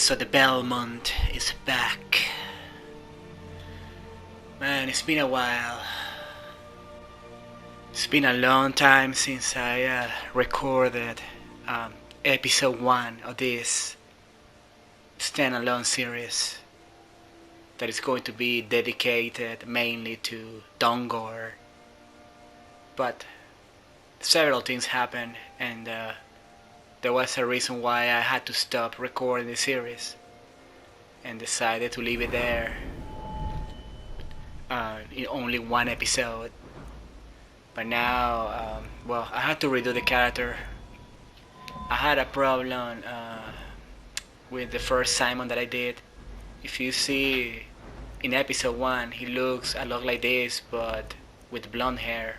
So the Belmont is back. Man, it's been a while. It's been a long time since I recorded episode 1 of this standalone series that is going to be dedicated mainly to Dawnguard. But several things happened, and there was a reason why I had to stop recording the series and decided to leave it there in only one episode. But now, well, I had to redo the character. I had a problem with the first Simon that I did. If you see in episode 1, he looks a lot like this, but with blonde hair.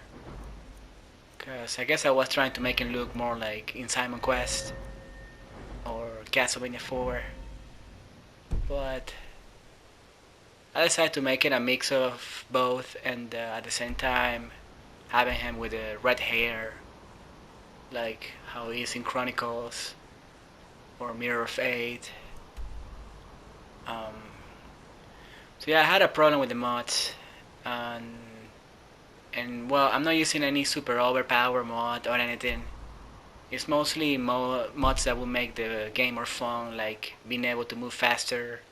Because I guess I was trying to make him look more like in Simon Quest or Castlevania 4. But I decided to make it a mix of both, and at the same time having him with the red hair, like how he is in Chronicles or Mirror of Fate. So yeah, I had a problem with the mods, and well, I'm not using any super overpowered mod or anything. It's mostly mods that will make the game more fun, like being able to move faster,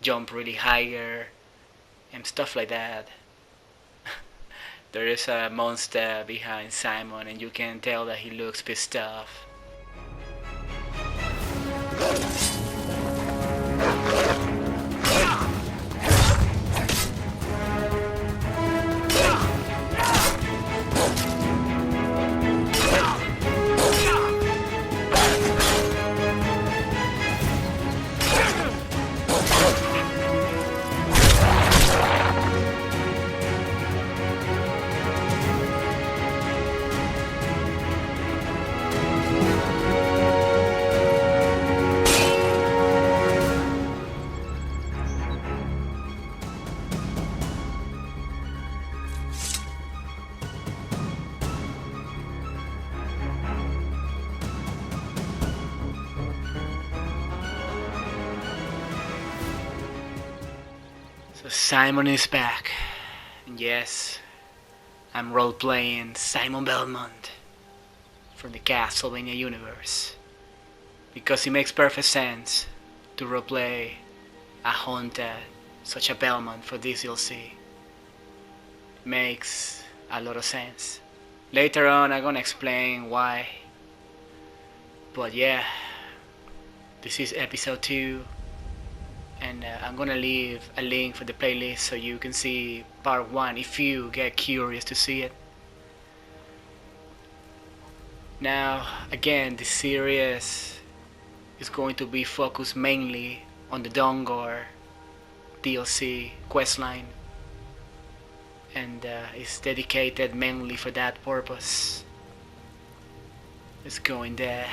jump really higher, and stuff like that. There is a monster behind Simon, and you can tell that he looks pissed off. So Simon is back, and yes, I'm roleplaying Simon Belmont from the Castlevania universe, because it makes perfect sense to roleplay a haunted such a Belmont for this DLC. Makes a lot of sense. Later on I'm gonna explain why, but yeah, this is episode 2. And I'm gonna leave a link for the playlist so you can see part 1 if you get curious to see it. Now, again, this series is going to be focused mainly on the Dawnguard DLC questline, and it's dedicated mainly for that purpose. Let's go in there.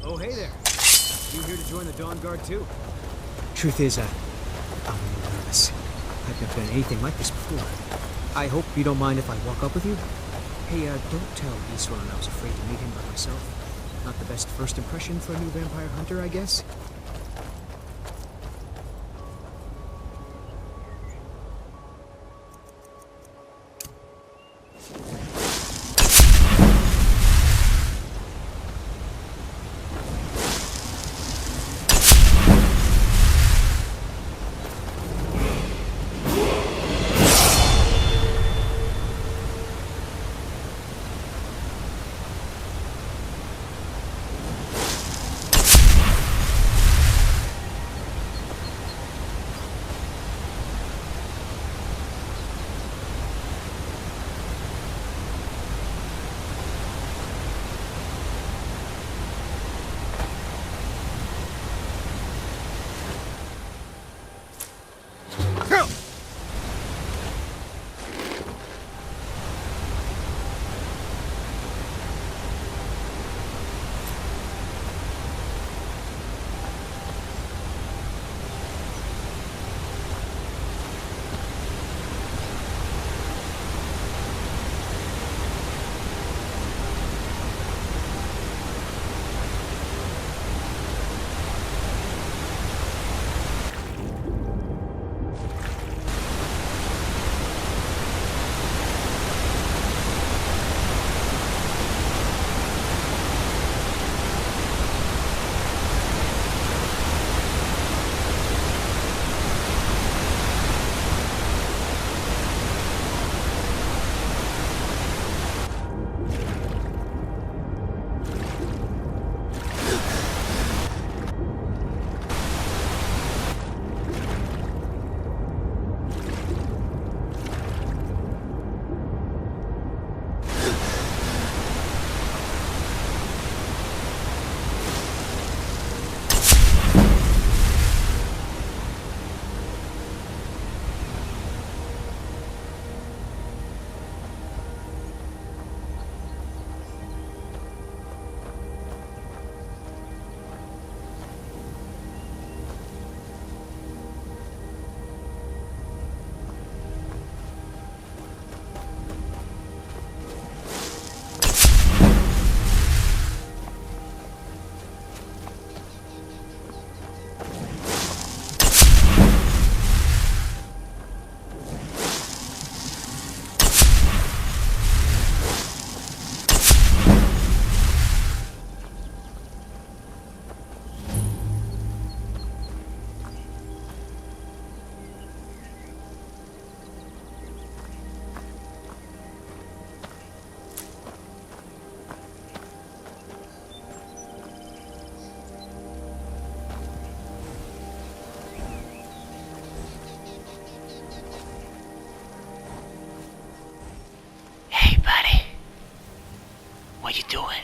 Oh, hey there. You here to join the Dawnguard too? Truth is, I'm a little nervous. I've never done anything like this before. I hope you don't mind if I walk up with you? Hey, don't tell Eastron I was afraid to meet him by myself. Not the best first impression for a new vampire hunter, I guess? What you doing?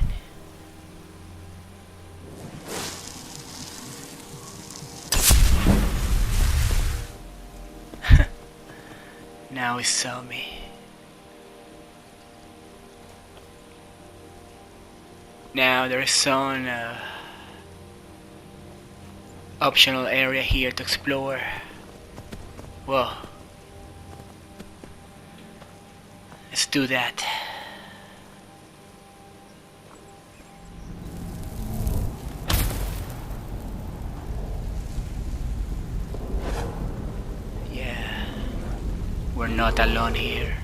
Now he saw me. Now there is some optional area here to explore. Whoa. Let's do that. Yeah. We're not alone here.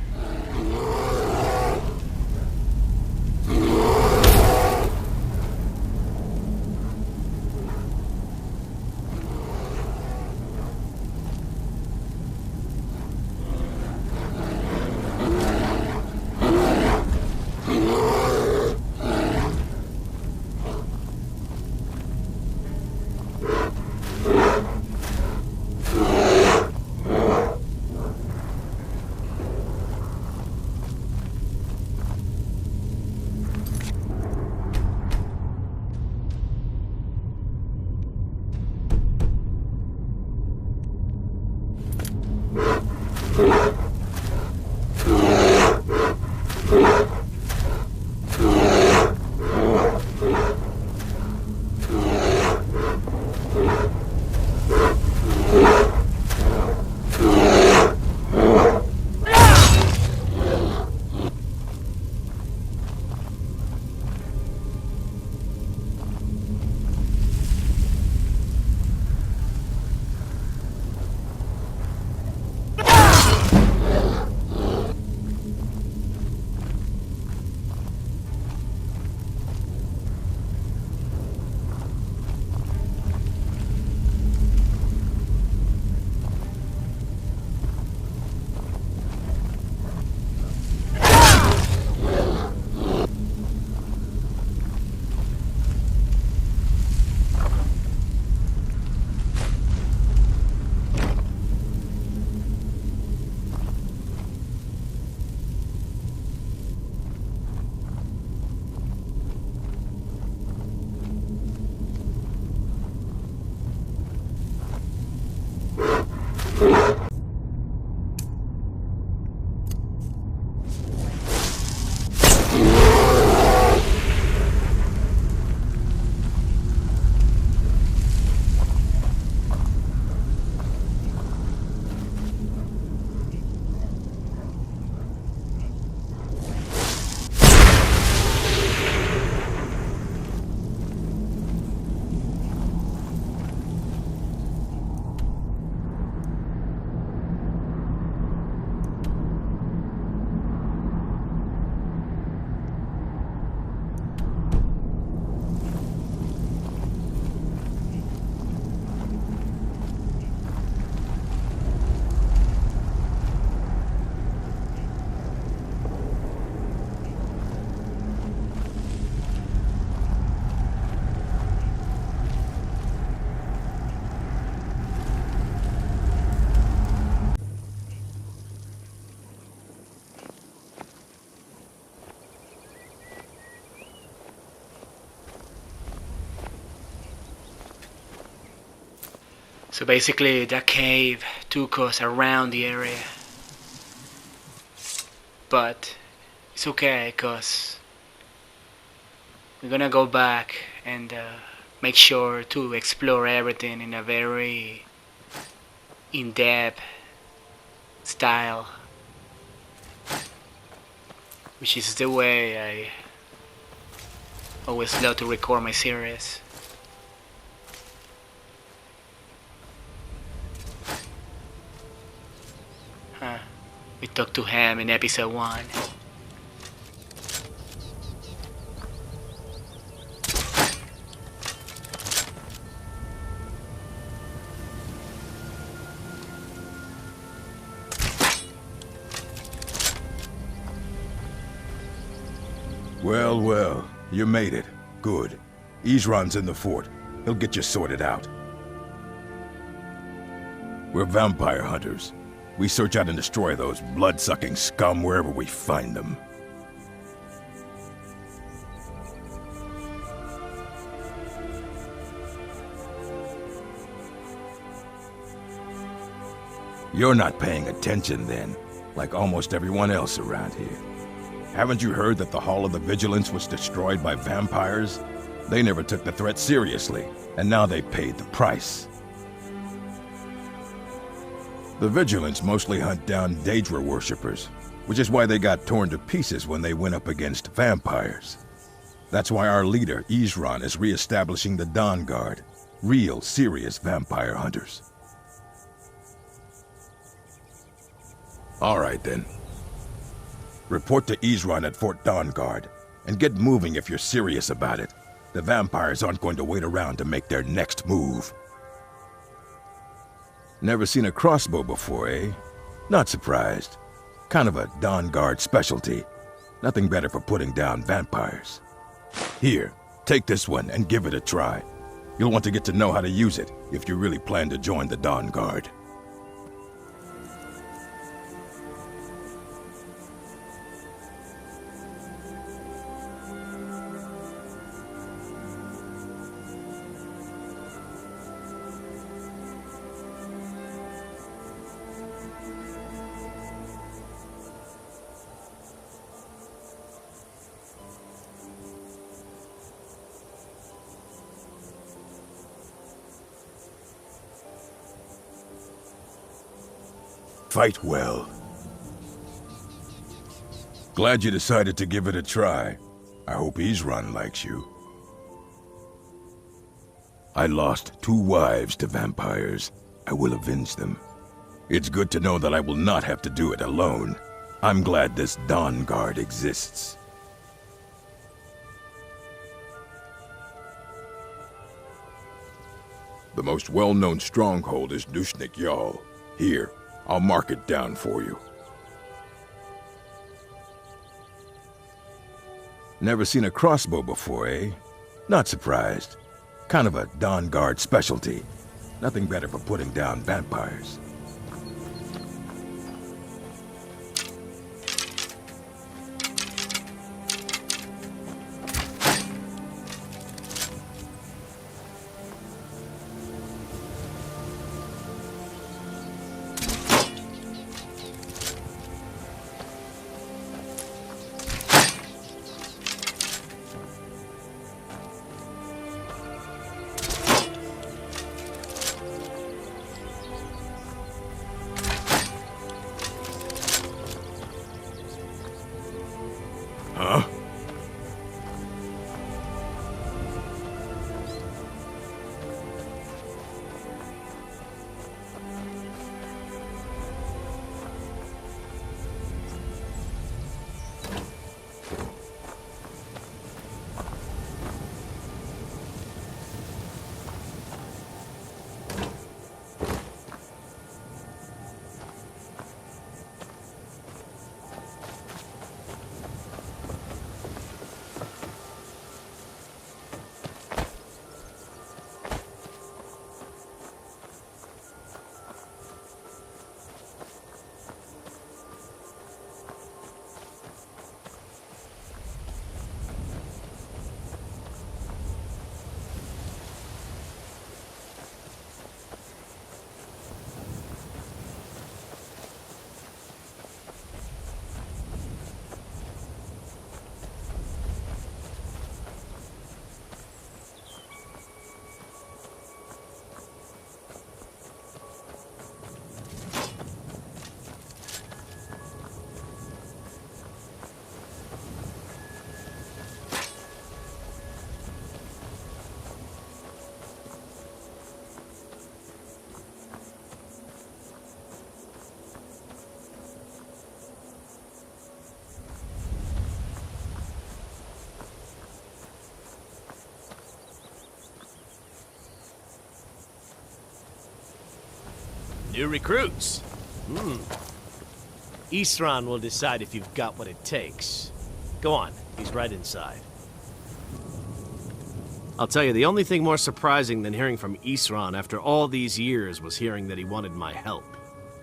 So basically that cave took us around the area. But it's okay, cause we're gonna go back and make sure to explore everything in a very in-depth style, which is the way I always love to record my series. We talked to him in episode 1. Well, well, you made it. Good. Isran's in the fort. He'll get you sorted out. We're vampire hunters. We search out and destroy those blood-sucking scum wherever we find them. You're not paying attention then, like almost everyone else around here. Haven't you heard that the Hall of the Vigilance was destroyed by vampires? They never took the threat seriously, and now they paid the price. The Vigilance mostly hunt down Daedra worshippers, which is why they got torn to pieces when they went up against vampires. That's why our leader, Isran, is re-establishing the Dawnguard, real, serious vampire hunters. All right, then. Report to Isran at Fort Dawnguard, and get moving if you're serious about it. The vampires aren't going to wait around to make their next move. Never seen a crossbow before, eh? Not surprised. Kind of a Dawnguard specialty. Nothing better for putting down vampires. Here, take this one and give it a try. You'll want to get to know how to use it if you really plan to join the Dawnguard. Fight well. Glad you decided to give it a try. I hope Isran likes you. I lost 2 wives to vampires. I will avenge them. It's good to know that I will not have to do it alone. I'm glad this Dawnguard exists. The most well-known stronghold is Dushnik Yal. Here, I'll mark it down for you. Never seen a crossbow before, eh? Not surprised. Kind of a Dawnguard specialty. Nothing better for putting down vampires. Huh? New recruits. Isran will decide if you've got what it takes. Go on, he's right inside. I'll tell you, the only thing more surprising than hearing from Isran after all these years was hearing that he wanted my help.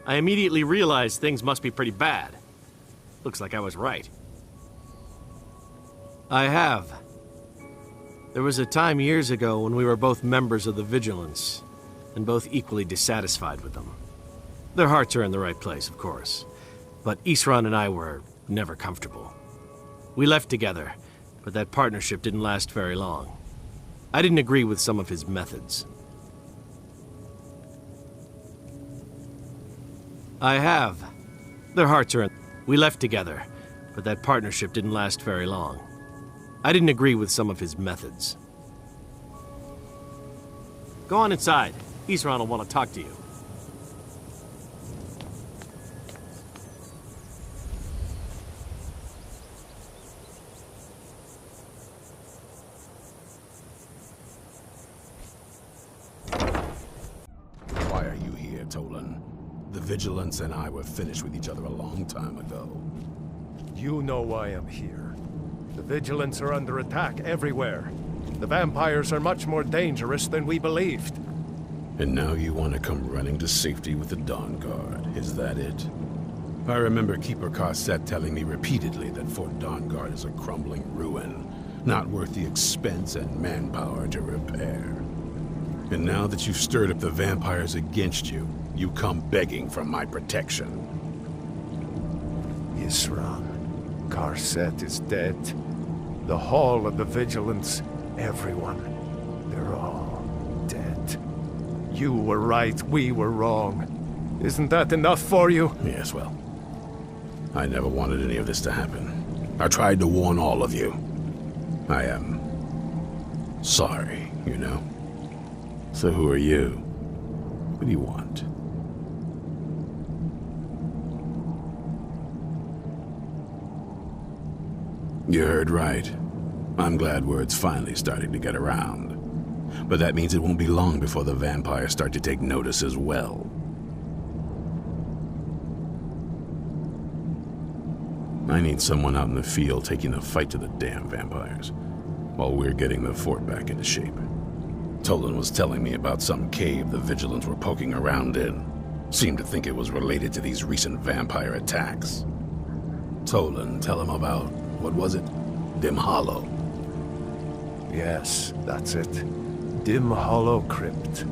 I immediately realized things must be pretty bad. Looks like I was right. I have. There was a time years ago when we were both members of the Vigilance, and both equally dissatisfied with them. Their hearts are in the right place, of course. But Isran and I were never comfortable. We left together, but that partnership didn't last very long. I didn't agree with some of his methods. I have. Their hearts are in... We left together, but that partnership didn't last very long. I didn't agree with some of his methods. Go on inside. Isran will want to talk to you. Why are you here, Tolan? The Vigilance and I were finished with each other a long time ago. You know why I'm here. The Vigilance are under attack everywhere. The vampires are much more dangerous than we believed. And now you want to come running to safety with the Dawnguard, is that it? I remember Keeper Carset telling me repeatedly that Fort Dawnguard is a crumbling ruin, not worth the expense and manpower to repair. And now that you've stirred up the vampires against you, you come begging for my protection. Isran, Carset is dead. The Hall of the Vigilance, everyone, they're all dead. You were right, we were wrong. Isn't that enough for you? Yes, well, I never wanted any of this to happen. I tried to warn all of you. I am sorry, you know. So who are you? What do you want? You heard right. I'm glad word's finally starting to get around. But that means it won't be long before the vampires start to take notice as well. I need someone out in the field taking the fight to the damn vampires, while we're getting the fort back into shape. Tolan was telling me about some cave the Vigilants were poking around in. Seemed to think it was related to these recent vampire attacks. Tolan, tell him about, what was it? Dim Hollow. Yes, that's it. Dim Hollow Crypt.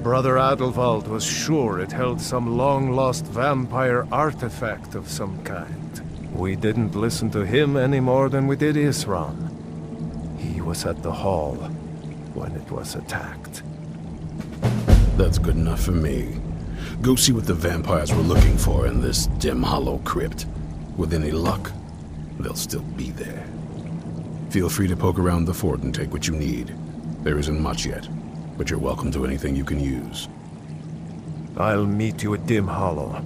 Brother Adelwald was sure it held some long-lost vampire artifact of some kind. We didn't listen to him any more than we did Isran. He was at the hall when it was attacked. That's good enough for me. Go see what the vampires were looking for in this Dim Hollow Crypt. With any luck, they'll still be there. Feel free to poke around the fort and take what you need. There isn't much yet, but you're welcome to anything you can use. I'll meet you at Dim Hollow.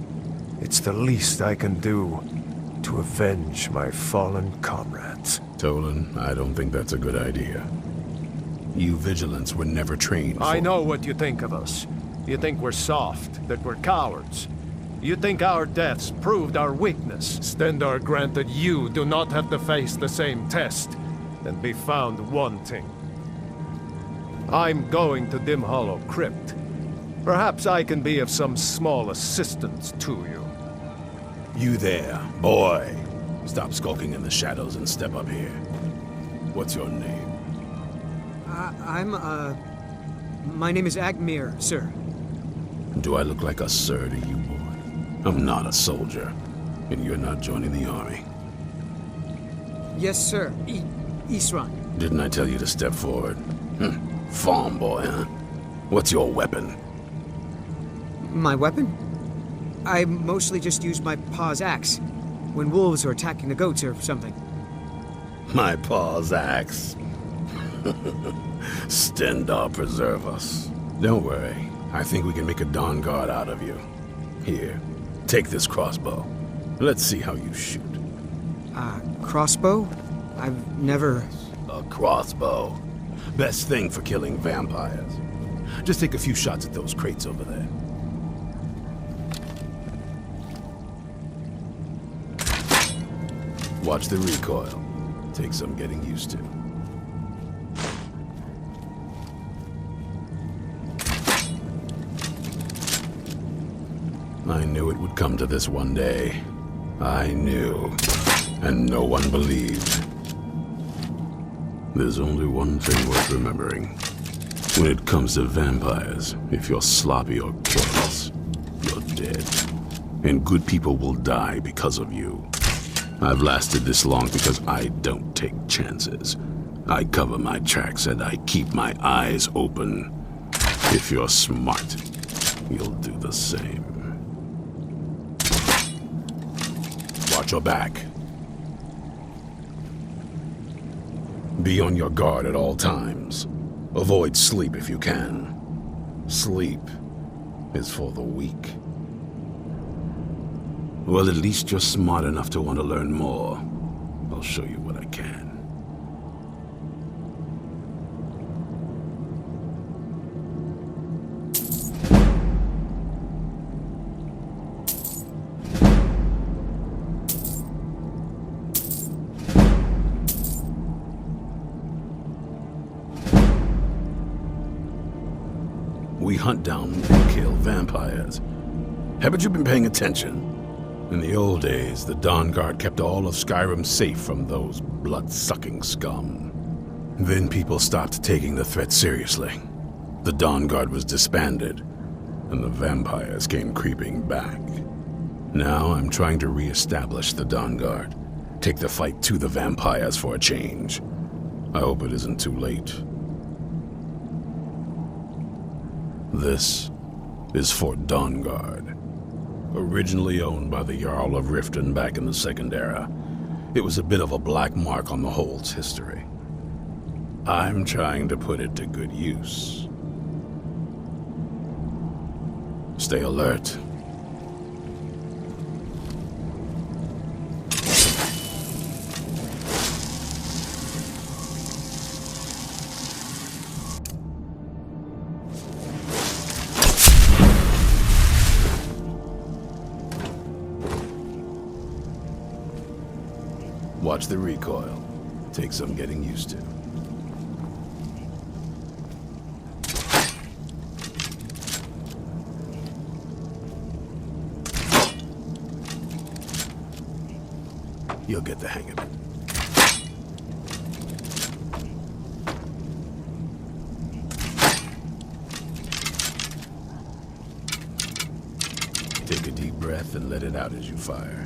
It's the least I can do to avenge my fallen comrades. Tolan, I don't think that's a good idea. You Vigilants were never trained for... I know what you think of us. You think we're soft, that we're cowards. You think our deaths proved our weakness. Stendarr granted you do not have to face the same test and be found wanting. I'm going to Dim Hollow Crypt. Perhaps I can be of some small assistance to you. You there, boy. Stop skulking in the shadows and step up here. What's your name? My name is Agmir, sir. Do I look like a sir to you, boy? I'm not a soldier, and you're not joining the army. Yes, sir. Isran. Didn't I tell you to step forward? Farm boy, huh? What's your weapon? My weapon? I mostly just use my paw's axe when wolves are attacking the goats or something. My paw's axe. Stendarr preserve us. Don't worry. I think we can make a Dawnguard out of you. Here, take this crossbow. Let's see how you shoot. Crossbow? I've never... A crossbow. Best thing for killing vampires. Just take a few shots at those crates over there. Watch the recoil. Take some getting used to. I knew it would come to this one day. I knew. And no one believed. There's only one thing worth remembering. When it comes to vampires, if you're sloppy or careless, you're dead. dead. And good people will die because of you. I've lasted this long because I don't take chances. I cover my tracks and I keep my eyes open. If you're smart, you'll do the same. Watch your back. Be on your guard at all times. Avoid sleep if you can. Sleep is for the weak. Well, at least you're smart enough to want to learn more. I'll show you what I can. We hunt down and kill vampires. Haven't you been paying attention? In the old days, the Dawnguard kept all of Skyrim safe from those blood-sucking scum. Then people stopped taking the threat seriously. The Dawnguard was disbanded, and the vampires came creeping back. Now I'm trying to re-establish the Dawnguard. Take the fight to the vampires for a change. I hope it isn't too late. This is Fort Dawnguard. Originally owned by the Jarl of Riften back in the Second Era, it was a bit of a black mark on the Hold's history. I'm trying to put it to good use. Stay alert. Watch the recoil. Take some getting used to. You'll get the hang of it. Take a deep breath and let it out as you fire.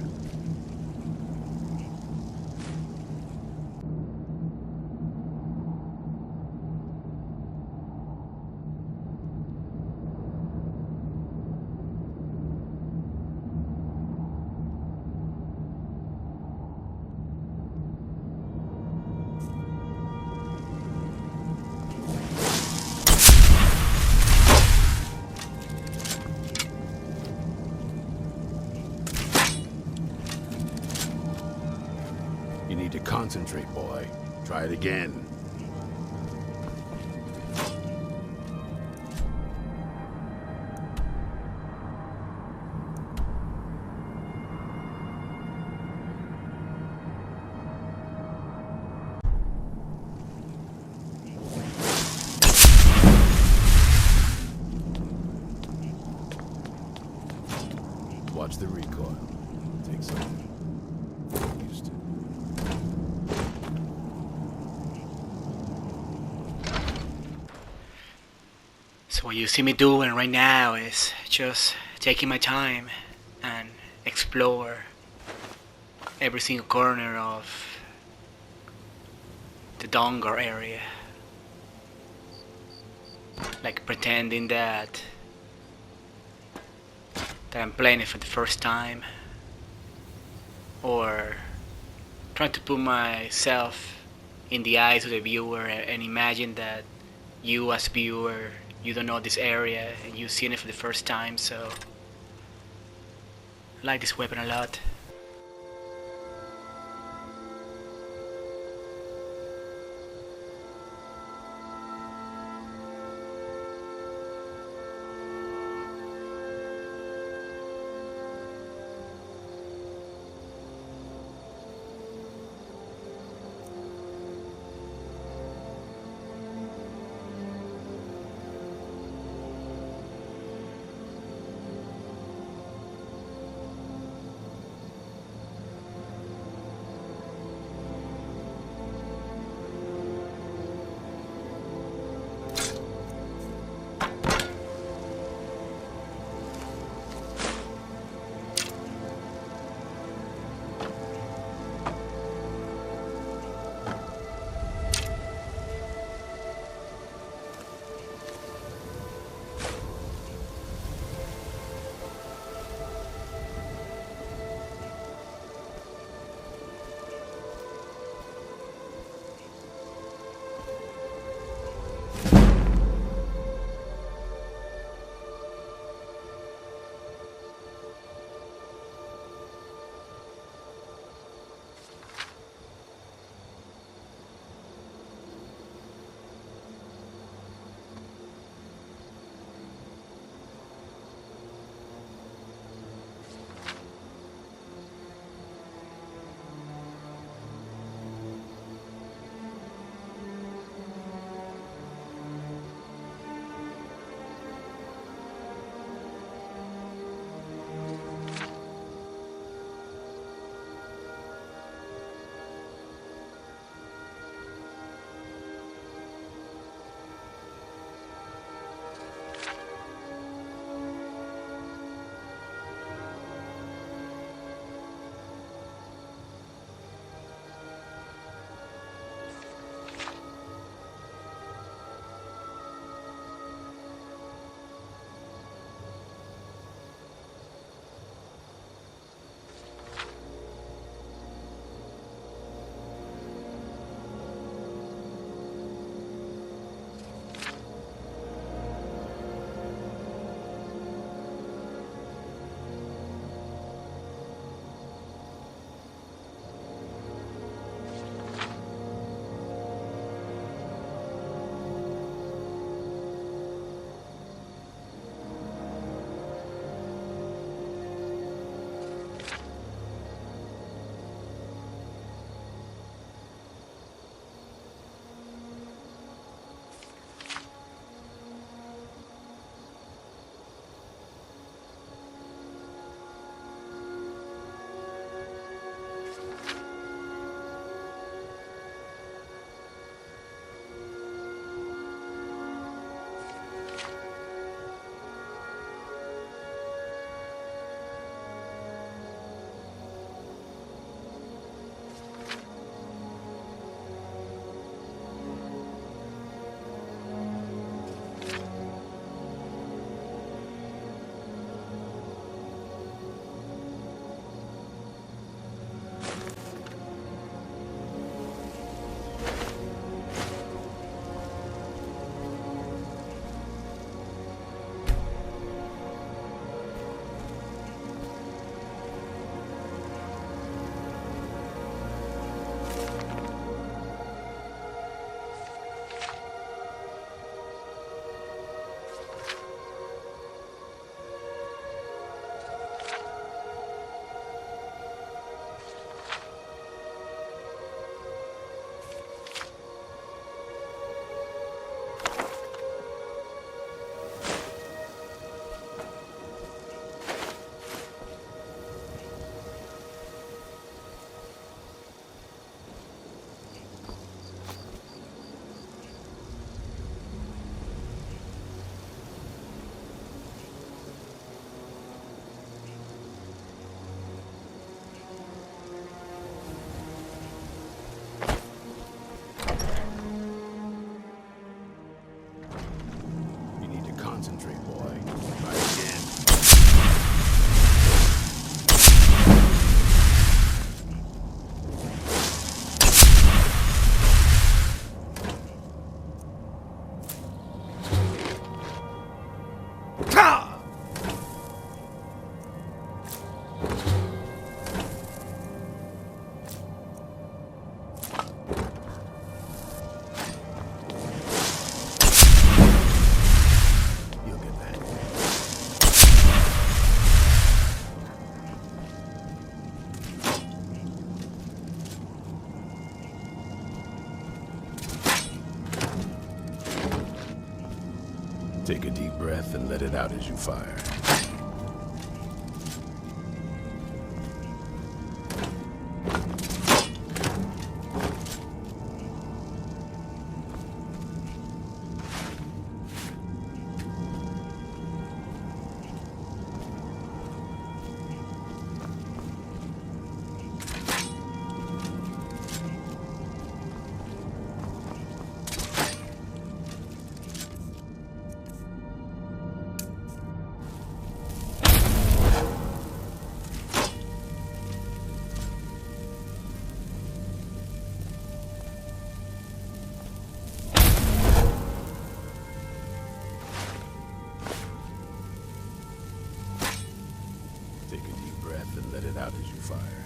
You need to concentrate, boy. Try it again. Watch the recoil. Take some. Used to. So what you see me doing right now is just taking my time and explore every single corner of the Dawnguard area. Like pretending that I'm playing it for the first time, or trying to put myself in the eyes of the viewer and imagine that you as viewer, you don't know this area and you've seen it for the first time. So I like this weapon a lot. Take a deep breath and let it out as you fire. Take a deep breath and let it out as you fire.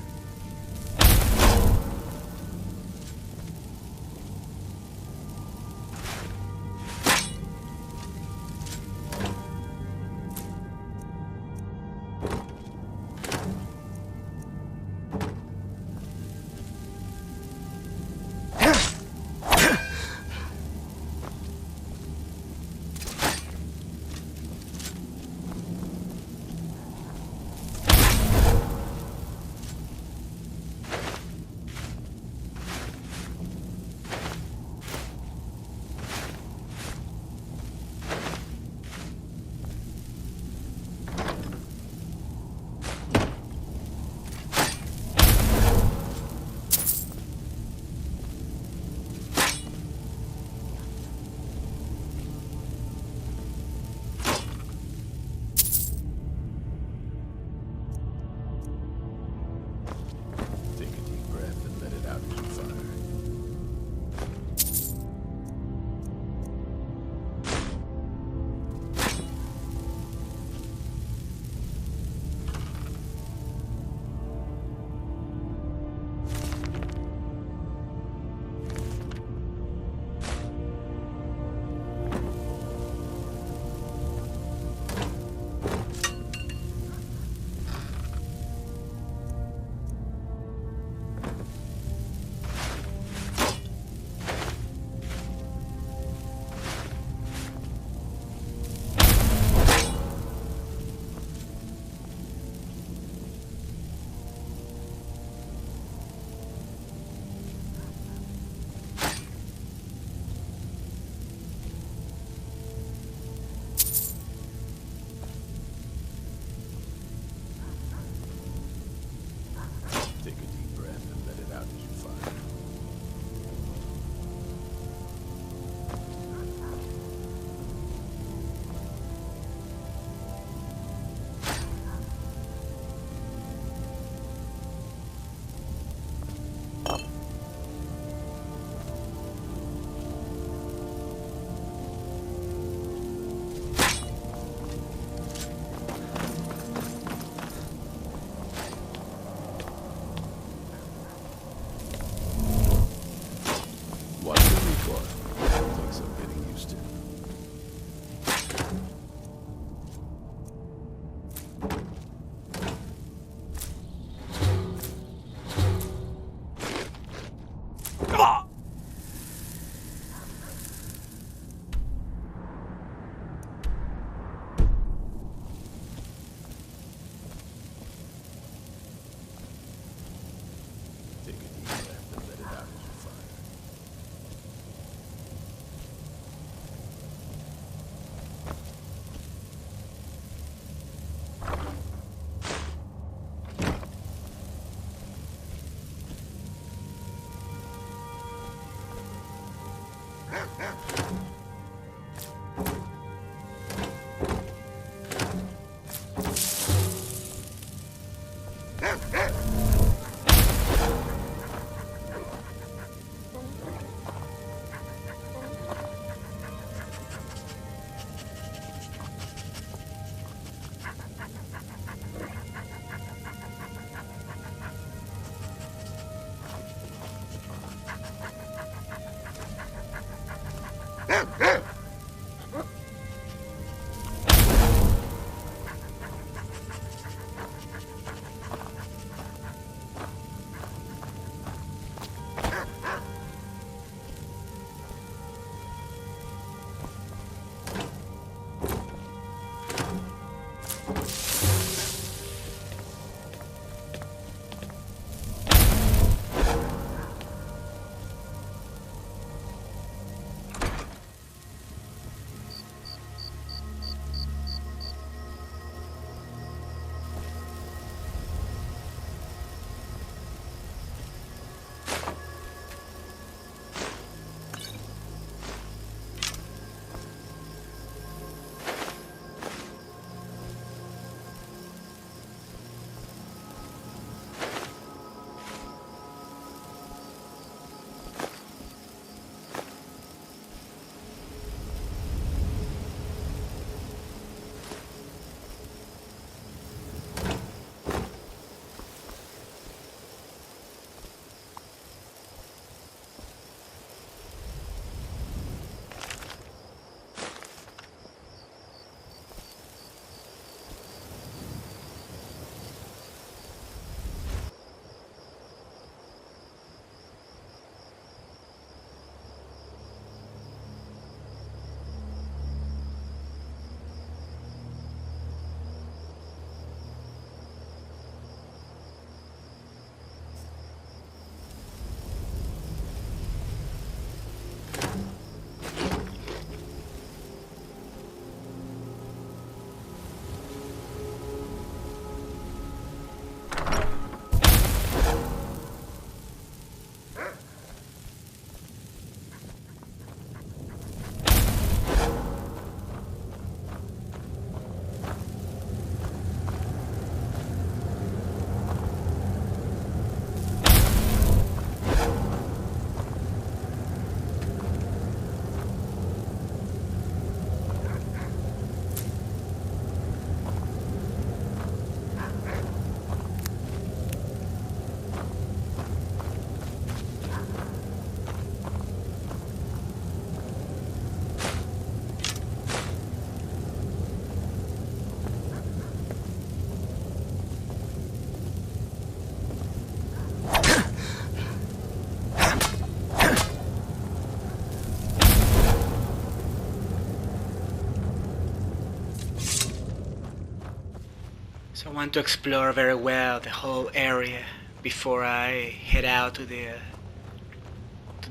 So I want to explore very well the whole area before I head out to the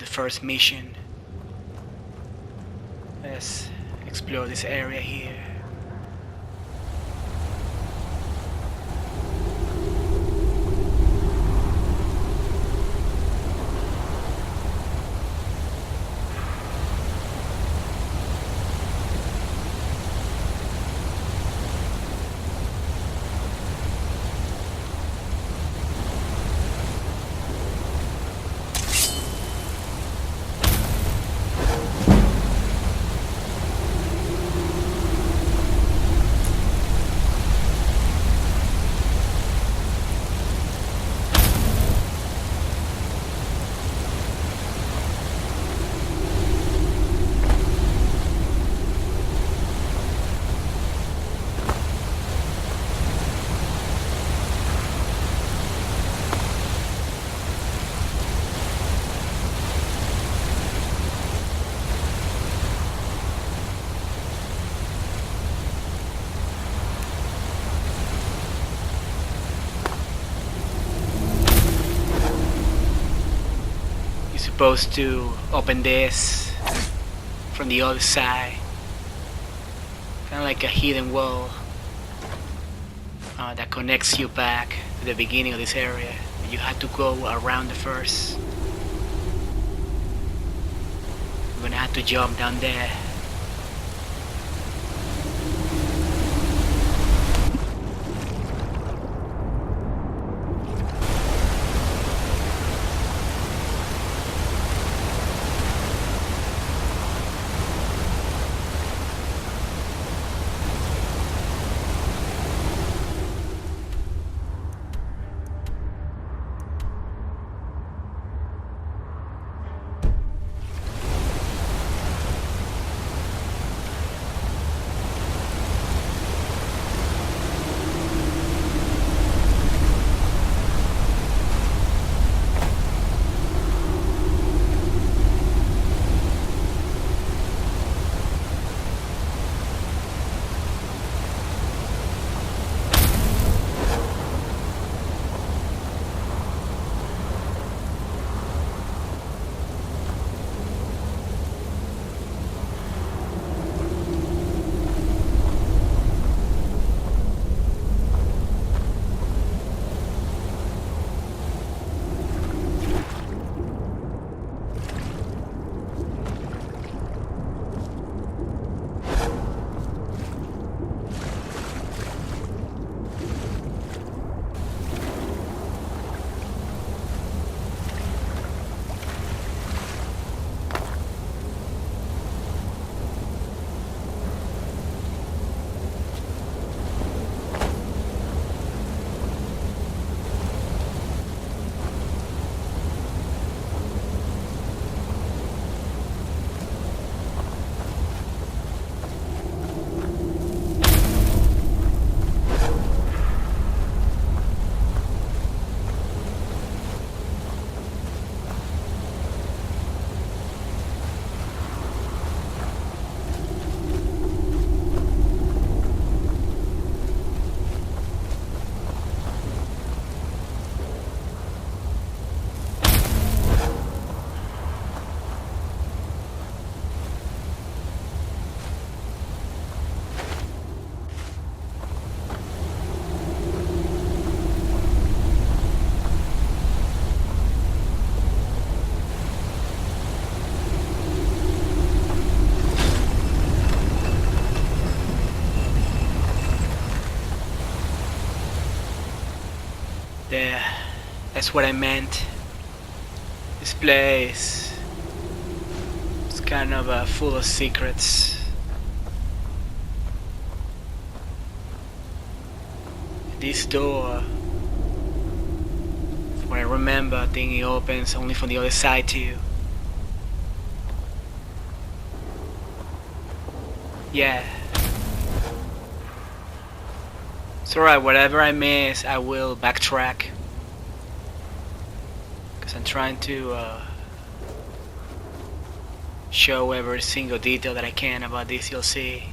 first mission. Let's explore this area here. Supposed to open this from the other side, kind of like a hidden wall that connects you back to the beginning of this area. You had to go around the first. You're gonna have to jump down there. There, that's what I meant. This place is kind of full of secrets. This door, from what I remember, I think it opens only from the other side too. Yeah. It's alright, whatever I miss, I will backtrack. Because I'm trying to show every single detail that I can about this DLC.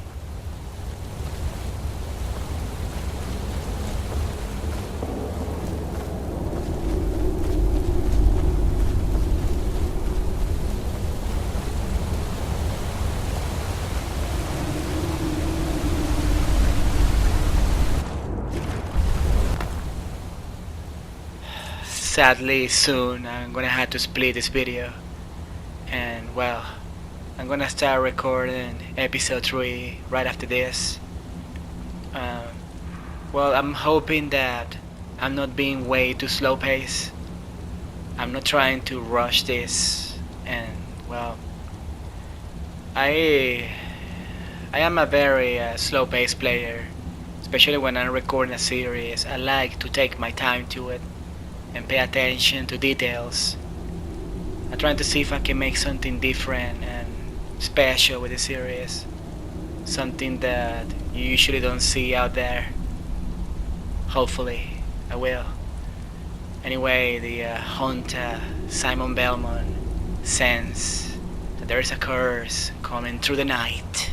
sadly soon I'm gonna have to split this video, and well, I'm gonna start recording episode 3 right after this. Well, I'm hoping that I'm not being way too slow paced. I'm not trying to rush this, and well, I am a very slow paced player, especially when I'm recording a series. I like to take my time to it and pay attention to details. I'm trying to see if I can make something different and special with the series, something that you usually don't see out there. Hopefully I will. Anyway, the hunter Simon Belmont sense that there is a curse coming through the night.